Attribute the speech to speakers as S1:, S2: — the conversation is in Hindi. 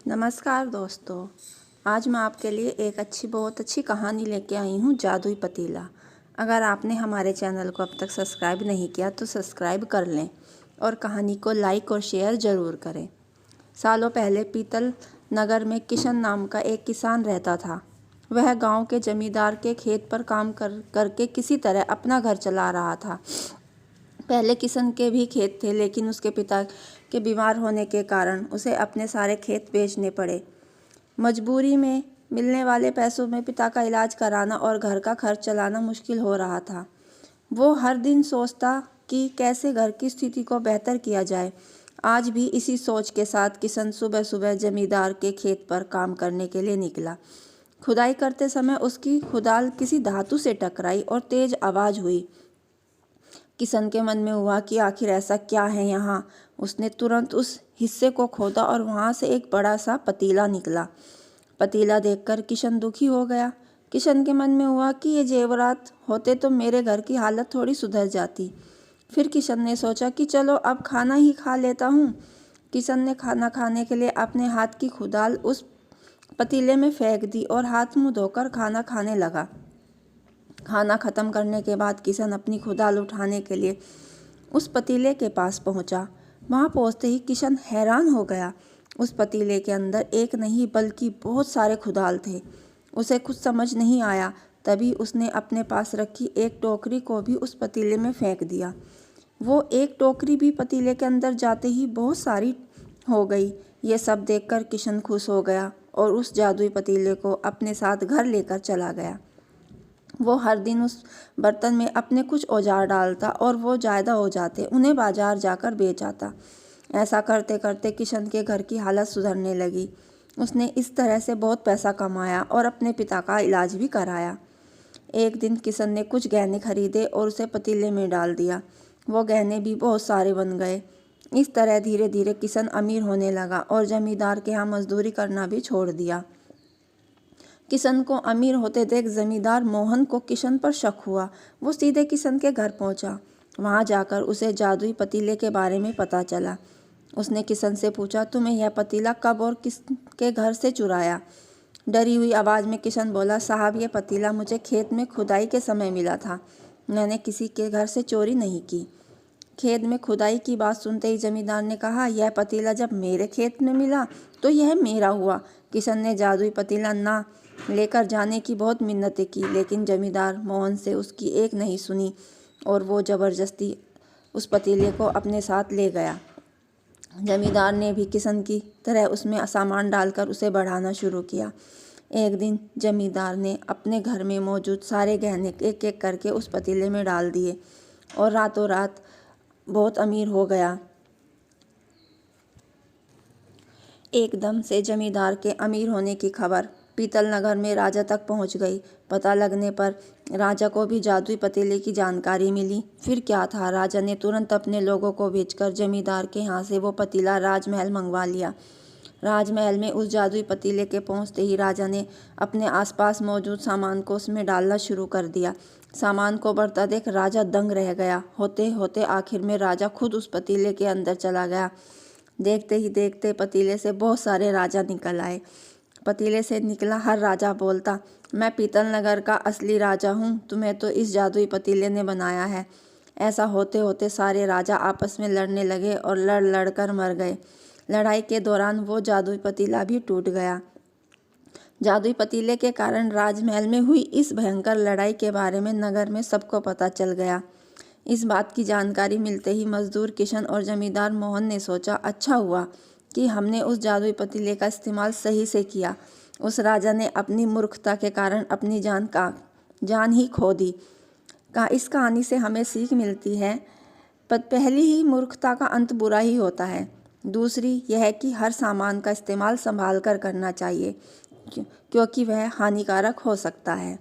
S1: नमस्कार दोस्तों। आज मैं आपके लिए एक बहुत अच्छी कहानी लेके आई हूँ, जादुई पतीला। अगर आपने हमारे चैनल को अब तक सब्सक्राइब नहीं किया तो सब्सक्राइब कर लें और कहानी को लाइक और शेयर ज़रूर करें। सालों पहले पीतल नगर में किशन नाम का एक किसान रहता था। वह गांव के जमींदार के खेत पर काम करके किसी तरह अपना घर चला रहा था। पहले किशन के भी खेत थे, लेकिन उसके पिता के बीमार होने के कारण उसे अपने सारे खेत बेचने पड़े। मजबूरी में मिलने वाले पैसों में पिता का इलाज कराना और घर का खर्च चलाना मुश्किल हो रहा था। वो हर दिन सोचता कि कैसे घर की स्थिति को बेहतर किया जाए। आज भी इसी सोच के साथ किशन सुबह सुबह जमींदार के खेत पर काम करने के लिए निकला। खुदाई करते समय उसकी खुदाल किसी धातु से टकराई और तेज आवाज़ हुई। किशन के मन में हुआ कि आखिर ऐसा क्या है यहाँ। उसने तुरंत उस हिस्से को खोदा और वहाँ से एक बड़ा सा पतीला निकला। पतीला देखकर किशन दुखी हो गया। किशन के मन में हुआ कि ये जेवरात होते तो मेरे घर की हालत थोड़ी सुधर जाती। फिर किशन ने सोचा कि चलो अब खाना ही खा लेता हूँ। किशन ने खाना खाने के लिए अपने हाथ की खुदाल उस पतीले में फेंक दी और हाथ मुँह धोकर खाना खाने लगा। खाना खत्म करने के बाद किशन अपनी खुदाल उठाने के लिए उस पतीले के पास पहुंचा। वहां पहुंचते ही किशन हैरान हो गया। उस पतीले के अंदर एक नहीं बल्कि बहुत सारे खुदाल थे। उसे कुछ समझ नहीं आया। तभी उसने अपने पास रखी एक टोकरी को भी उस पतीले में फेंक दिया। वो एक टोकरी भी पतीले के अंदर जाते ही बहुत सारी हो गई। ये सब देखकर किशन खुश हो गया और उस जादुई पतीले को अपने साथ घर लेकर चला गया। वो हर दिन उस बर्तन में अपने कुछ औजार डालता और वो ज़्यादा हो जाते उन्हें बाजार जाकर बेच आता। ऐसा करते करते किशन के घर की हालत सुधरने लगी। उसने इस तरह से बहुत पैसा कमाया और अपने पिता का इलाज भी कराया। एक दिन किशन ने कुछ गहने खरीदे और उसे पतीले में डाल दिया। वो गहने भी बहुत सारे बन गए। इस तरह धीरे धीरे किशन अमीर होने लगा और जमींदार के यहाँ मजदूरी करना भी छोड़ दिया। किशन को अमीर होते देख जमींदार मोहन को किशन पर शक हुआ। वो सीधे किशन के घर पहुंचा। वहां जाकर उसे जादुई पतीले के बारे में पता चला। उसने किशन से पूछा, तुम्हें यह पतीला कब और किसके घर से चुराया? डरी हुई आवाज़ में किशन बोला, साहब ये पतीला मुझे खेत में खुदाई के समय मिला था। मैंने किसी के घर से चोरी नहीं की। खेत में खुदाई की बात सुनते ही जमींदार ने कहा, यह पतीला जब मेरे खेत में मिला तो यह मेरा हुआ। किशन ने जादुई पतीला ना लेकर जाने की बहुत मिन्नतें की, लेकिन जमींदार मोहन से उसकी एक नहीं सुनी और वो ज़बरदस्ती उस पतीले को अपने साथ ले गया। जमींदार ने भी किशन की तरह उसमें सामान डालकर उसे बढ़ाना शुरू किया। एक दिन जमींदार ने अपने घर में मौजूद सारे गहने एक एक करके उस पतीले में डाल दिए और रातों रात बहुत अमीर हो गया। एकदम से जमींदार के अमीर होने की खबर पीतल नगर में राजा तक पहुंच गई। पता लगने पर राजा को भी जादुई पतीले की जानकारी मिली। फिर क्या था, राजा ने तुरंत अपने लोगों को भेजकर जमींदार के यहाँ से वो पतीला राजमहल मंगवा लिया। राजमहल में उस जादुई पतीले के पहुँचते ही राजा ने अपने आसपास मौजूद सामान को उसमें डालना शुरू कर दिया। सामान को बढ़ता देख राजा दंग रह गया। होते होते आखिर में राजा खुद उस पतीले के अंदर चला गया। देखते ही देखते पतीले से बहुत सारे राजा निकल आए। पतीले से निकला हर राजा बोलता, मैं पीतल नगर का असली राजा हूँ, तुम्हें तो इस जादुई पतीले ने बनाया है। ऐसा होते होते सारे राजा आपस में लड़ने लगे और लड़ लड़ कर मर गए। लड़ाई के दौरान वो जादुई पतीला भी टूट गया। जादुई पतीले के कारण राजमहल में हुई इस भयंकर लड़ाई के बारे में नगर में सबको पता चल गया। इस बात की जानकारी मिलते ही मजदूर किशन और जमींदार मोहन ने सोचा, अच्छा हुआ कि हमने उस जादुई पतीले का इस्तेमाल सही से किया। उस राजा ने अपनी मूर्खता के कारण अपनी जान ही खो दी। इस कहानी से हमें सीख मिलती है, पहली ही मूर्खता का अंत बुरा ही होता है। दूसरी यह है कि हर सामान का इस्तेमाल संभाल कर करना चाहिए, क्योंकि वह हानिकारक हो सकता है।